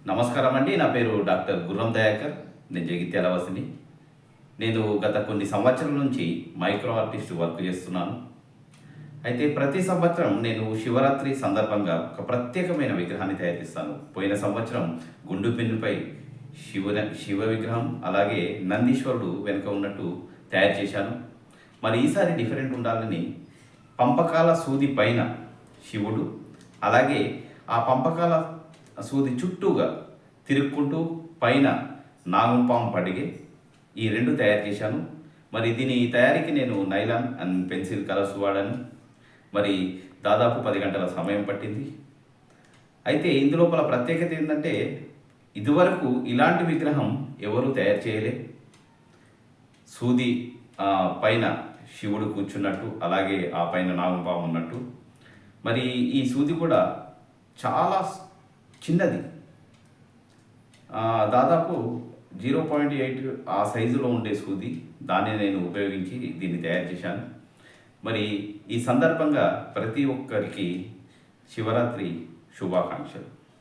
నమస్కారం అండి. నా పేరు డాక్టర్ గుర్రం దయాకర్. నేను జగిత్యాల వాసిని. నేను గత కొన్ని సంవత్సరాల నుంచి మైక్రో ఆర్టిస్ట్ వర్క్ చేస్తున్నాను. అయితే ప్రతి సంవత్సరం నేను శివరాత్రి సందర్భంగా ఒక ప్రత్యేకమైన విగ్రహాన్ని తయారు చేస్తాను. పోయిన సంవత్సరం గుండు పిన్నుపై శివ విగ్రహం, అలాగే నందీశ్వరుడు వెనుక ఉన్నట్టు తయారు చేశాను. మరి ఈసారి డిఫరెంట్ ఉండాలని పంపకాల సూది పైన శివుడు, అలాగే ఆ పంపకాల సూది చుట్టూగా తిరుక్కుంటూ పైన నాగుపాము పడిగే ఈ రెండు తయారు చేశాను. మరి దీని తయారీకి నేను నైలాన్ అండ్ పెన్సిల్ కలర్స్ వాడాను. మరి దాదాపు 10 గంటల సమయం పట్టింది. అయితే ఇందులోపల ప్రత్యేకత ఏంటంటే, ఇదివరకు ఇలాంటి విగ్రహం ఎవరు తయారు చేయలే. సూది పైన శివుడు కూర్చున్నట్టు, అలాగే ఆ పైన నాగుపాము ఉన్నట్టు. మరి ఈ సూది కూడా చాలా చిన్నది, దాదాపు 0.8 ఆ సైజులో ఉండే సూది. దాన్ని నేను ఉపయోగించి దీన్ని తయారు చేశాను. మరి ఈ సందర్భంగా ప్రతి ఒక్కరికి శివరాత్రి శుభాకాంక్షలు.